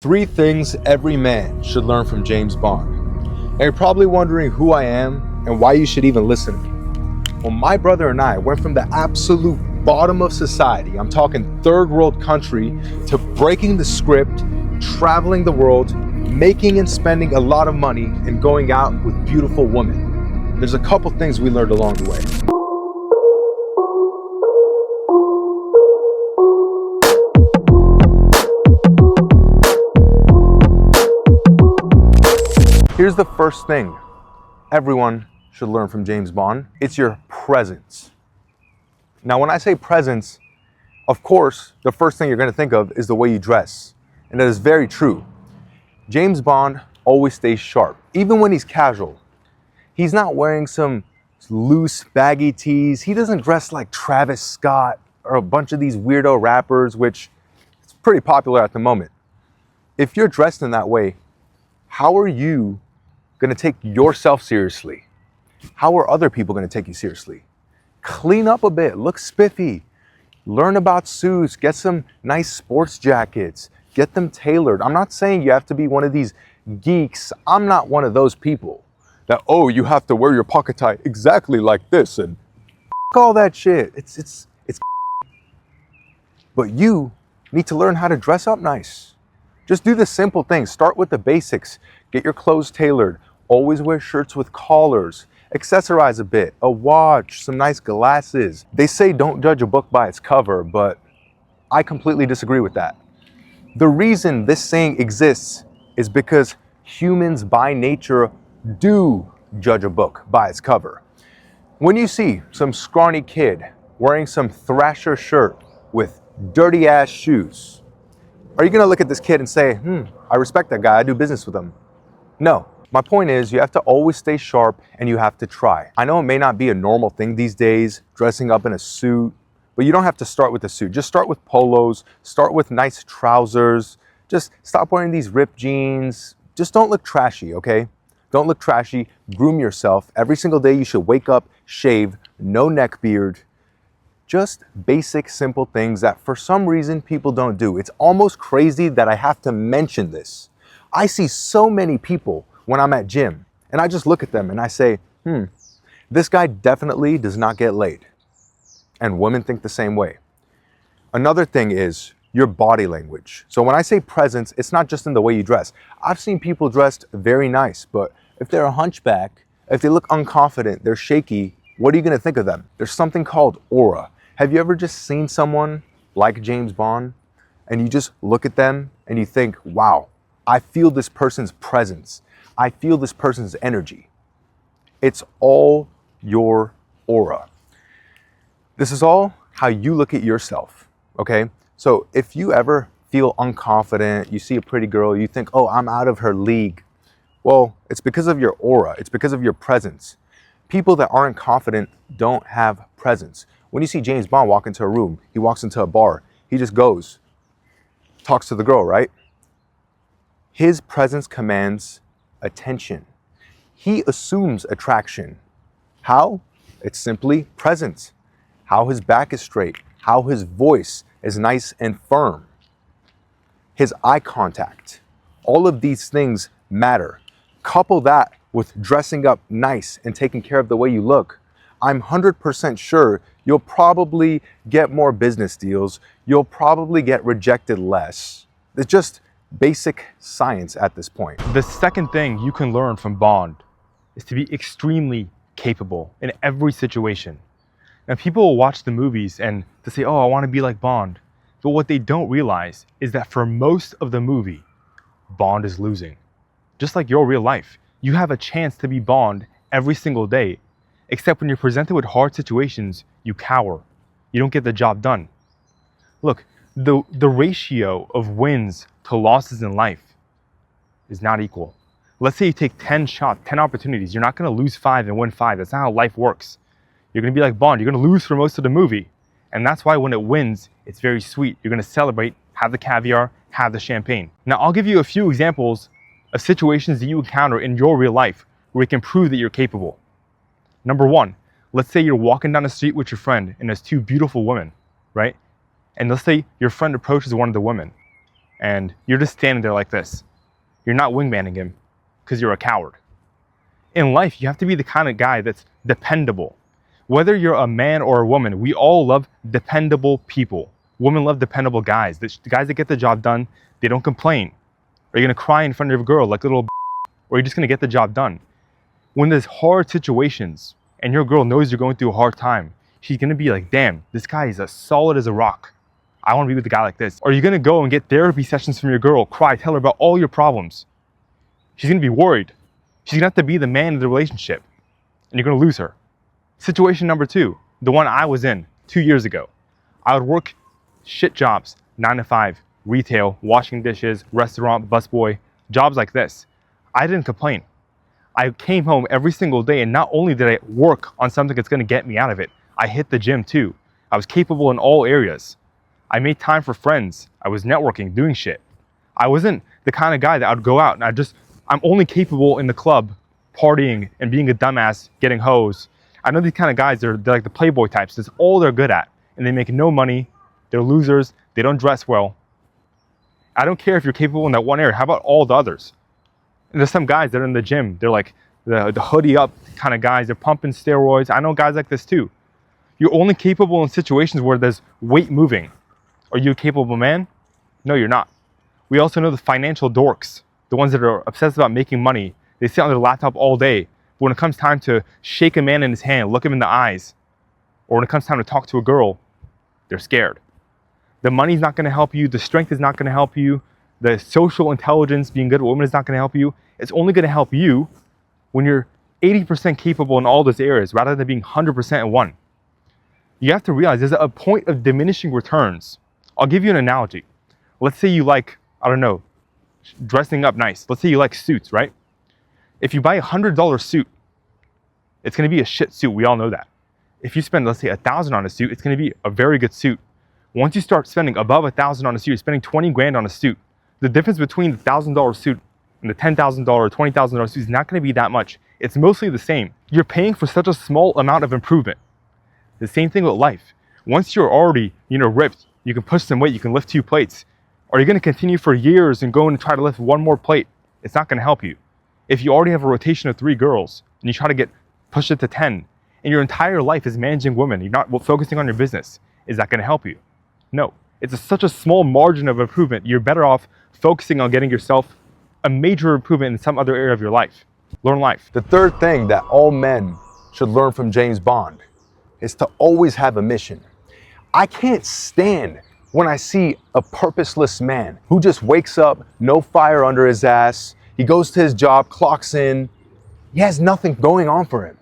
Three things every man should learn from James Bond. And you're probably wondering who I am and why you should even listen to me. Well, my brother and I went from the absolute bottom of society, I'm talking third world country, to breaking the script, traveling the world, making and spending a lot of money, and going out with beautiful women. There's a couple things we learned along the way. Here's the first thing everyone should learn from James Bond. It's your presence. Now, when I say presence, of course, the first thing you're going to think of is the way you dress. And that is very true. James Bond always stays sharp, even when he's casual. He's not wearing some loose, baggy tees. He doesn't dress like Travis Scott or a bunch of these weirdo rappers, which is pretty popular at the moment. If you're dressed in that way, how are you going to take yourself seriously? How are other people going to take you seriously? Clean up a bit, look spiffy, learn about suits, get some nice sports jackets, get them tailored. I'm not saying you have to be one of these geeks. I'm not one of those people that, oh, you have to wear your pocket tie exactly like this and all that shit. It's But you need to learn how to dress up nice. Just do the simple things. Start with the basics. Get your clothes tailored. Always wear shirts with collars. Accessorize a bit. A watch, some nice glasses. They say don't judge a book by its cover, but I completely disagree with that. The reason this saying exists is because humans by nature do judge a book by its cover. When you see some scrawny kid wearing some Thrasher shirt with dirty ass shoes, are you going to look at this kid and say, I respect that guy, I do business with him? No. My point is, you have to always stay sharp and you have to try. I know it may not be a normal thing these days, dressing up in a suit, but you don't have to start with a suit. Just start with polos, start with nice trousers, just stop wearing these ripped jeans. Just don't look trashy, okay? Don't look trashy, groom yourself. Every single day you should wake up, shave, no neck beard. Just basic, simple things that for some reason people don't do. It's almost crazy that I have to mention this. I see so many people when I'm at gym and I just look at them and I say, this guy definitely does not get laid. And women think the same way. Another thing is your body language. So when I say presence, it's not just in the way you dress. I've seen people dressed very nice, but if they're a hunchback, if they look unconfident, they're shaky, what are you gonna think of them? There's something called aura. Have you ever just seen someone like James Bond and you just look at them and you think, wow, I feel this person's presence. I feel this person's energy. It's all your aura. This is all how you look at yourself, okay? So if you ever feel unconfident, you see a pretty girl, you think, oh, I'm out of her league. Well, it's because of your aura. It's because of your presence. People that aren't confident don't have presence. When you see James Bond walk into a room, he walks into a bar, he just goes, talks to the girl, right? His presence commands attention. He assumes attraction. How? It's simply presence. How his back is straight, how his voice is nice and firm, his eye contact. All of these things matter. Couple that with dressing up nice and taking care of the way you look. I'm 100% sure you'll probably get more business deals. You'll probably get rejected less. It's just basic science at this point. The second thing you can learn from Bond is to be extremely capable in every situation. Now, people will watch the movies and they say, oh, I want to be like Bond. But what they don't realize is that for most of the movie, Bond is losing. Just like your real life. You have a chance to be Bond every single day, except when you're presented with hard situations, you cower. You don't get the job done. Look, the ratio of wins to losses in life is not equal. Let's say you take 10 shots, 10 opportunities. You're not going to lose 5 and win 5. That's not how life works. You're going to be like Bond. You're going to lose for most of the movie. And that's why when it wins, it's very sweet. You're going to celebrate, have the caviar, have the champagne. Now, I'll give you a few examples of situations that you encounter in your real life where you can prove that you're capable. Number one, let's say you're walking down the street with your friend and there's two beautiful women, right? And let's say your friend approaches one of the women and you're just standing there like this. You're not wingmanning him because you're a coward. In life, you have to be the kind of guy that's dependable. Whether you're a man or a woman, we all love dependable people. Women love dependable guys. The guys that get the job done, they don't complain. Are you gonna cry in front of your girl like a little or are you just gonna get the job done? When there's hard situations and your girl knows you're going through a hard time, she's gonna be like, damn, this guy is as solid as a rock. I wanna be with a guy like this. Or you're gonna go and get therapy sessions from your girl, cry, tell her about all your problems. She's gonna be worried. She's gonna have to be the man of the relationship and you're gonna lose her. Situation number 2, the one I was in 2 years ago. I would work shit jobs, 9 to 5, retail, washing dishes, restaurant, busboy, jobs like this. I didn't complain. I came home every single day and not only did I work on something that's gonna get me out of it, I hit the gym too. I was capable in all areas. I made time for friends. I was networking, doing shit. I wasn't the kind of guy that I'd go out and I'm only capable in the club, partying and being a dumbass, getting hoes. I know these kind of guys, they're like the playboy types. That's all they're good at. And they make no money. They're losers. They don't dress well. I don't care if you're capable in that one area. How about all the others? And there's some guys that are in the gym. They're like the hoodie up kind of guys. They're pumping steroids. I know guys like this too. You're only capable in situations where there's weight moving. Are you a capable man? No, you're not. We also know the financial dorks, the ones that are obsessed about making money. They sit on their laptop all day. But when it comes time to shake a man in his hand, look him in the eyes, or when it comes time to talk to a girl, they're scared. The money's not gonna help you. The strength is not gonna help you. The social intelligence, being good with women, is not gonna help you. It's only gonna help you when you're 80% capable in all those areas rather than being 100% in one. You have to realize there's a point of diminishing returns. I'll give you an analogy. Let's say you like, I don't know, dressing up nice. Let's say you like suits, right? If you buy a $100 suit, it's gonna be a shit suit. We all know that. If you spend, let's say, $1,000 on a suit, it's gonna be a very good suit. Once you start spending above $1,000 on a suit, you're spending 20 grand on a suit. The difference between the $1,000 suit and the $10,000 or $20,000 suit is not gonna be that much. It's mostly the same. You're paying for such a small amount of improvement. The same thing with life. Once you're already, ripped, you can push some weight, you can lift 2 plates. Are you gonna continue for years and go and try to lift 1 more plate? It's not gonna help you. If you already have a rotation of 3 girls and you try to push it to 10, and your entire life is managing women, you're not focusing on your business, is that gonna help you? No. It's such a small margin of improvement. You're better off focusing on getting yourself a major improvement in some other area of your life. Learn life. The third thing that all men should learn from James Bond is to always have a mission. I can't stand when I see a purposeless man who just wakes up, no fire under his ass, he goes to his job, clocks in, he has nothing going on for him.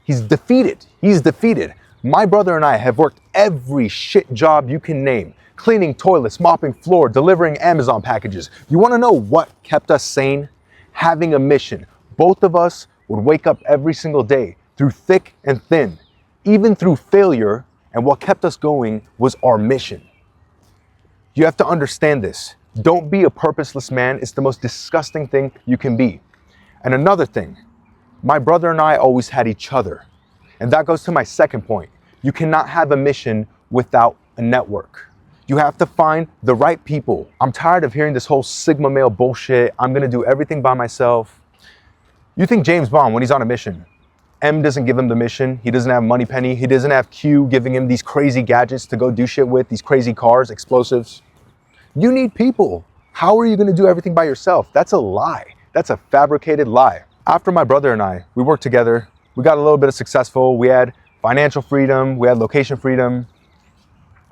He's defeated. He's defeated. My brother and I have worked every shit job you can name. Cleaning toilets, mopping floor, delivering Amazon packages. You wanna know what kept us sane? Having a mission. Both of us would wake up every single day through thick and thin, even through failure, and what kept us going was our mission. You have to understand this. Don't be a purposeless man. It's the most disgusting thing you can be. And another thing, my brother and I always had each other. And that goes to my second point. You cannot have a mission without a network. You have to find the right people. I'm tired of hearing this whole Sigma male bullshit. I'm gonna do everything by myself. You think James Bond, when he's on a mission, M doesn't give him the mission. He doesn't have Moneypenny. He doesn't have Q giving him these crazy gadgets to go do shit with, these crazy cars, explosives. You need people. How are you gonna do everything by yourself? That's a lie. That's a fabricated lie. After my brother and I, we worked together. We got a little bit of successful. We had financial freedom. We had location freedom.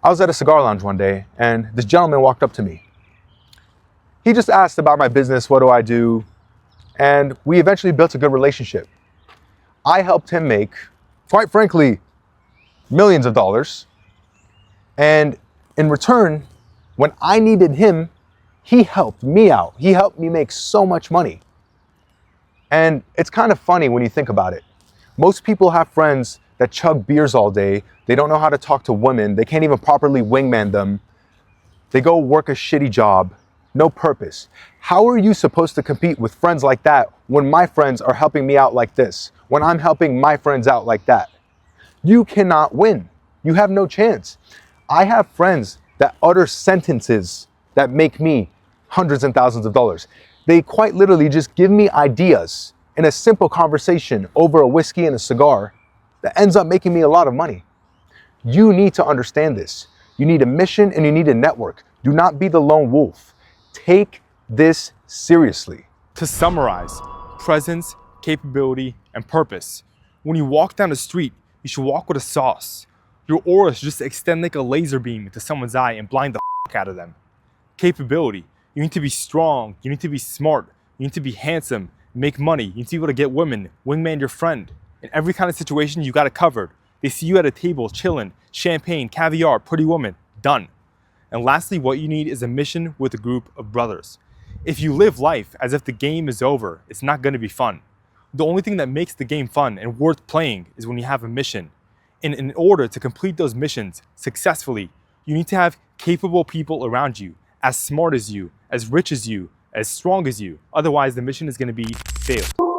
I was at a cigar lounge one day and this gentleman walked up to me. He just asked about my business, what do I do? And we eventually built a good relationship. I helped him make, quite frankly, millions of dollars. And in return, when I needed him, he helped me out. He helped me make so much money. And it's kind of funny when you think about it. Most people have friends that chug beers all day. They don't know how to talk to women. They can't even properly wingman them. They go work a shitty job, no purpose. How are you supposed to compete with friends like that when my friends are helping me out like this? When I'm helping my friends out like that? You cannot win. You have no chance. I have friends that utter sentences that make me hundreds and thousands of dollars. They quite literally just give me ideas in a simple conversation over a whiskey and a cigar that ends up making me a lot of money. You need to understand this. You need a mission and you need a network. Do not be the lone wolf. Take this seriously. To summarize, presence, capability, and purpose. When you walk down the street, you should walk with a sauce. Your aura should just extend like a laser beam into someone's eye and blind the f out of them. Capability. You need to be strong, you need to be smart, you need to be handsome, make money, you need to be able to get women, wingman your friend. In every kind of situation, you got it covered. They see you at a table, chilling, champagne, caviar, pretty woman, done. And lastly, what you need is a mission with a group of brothers. If you live life as if the game is over, it's not going to be fun. The only thing that makes the game fun and worth playing is when you have a mission. And in order to complete those missions successfully, you need to have capable people around you, as smart as you, as rich as you, as strong as you. Otherwise, the mission is going to be failed.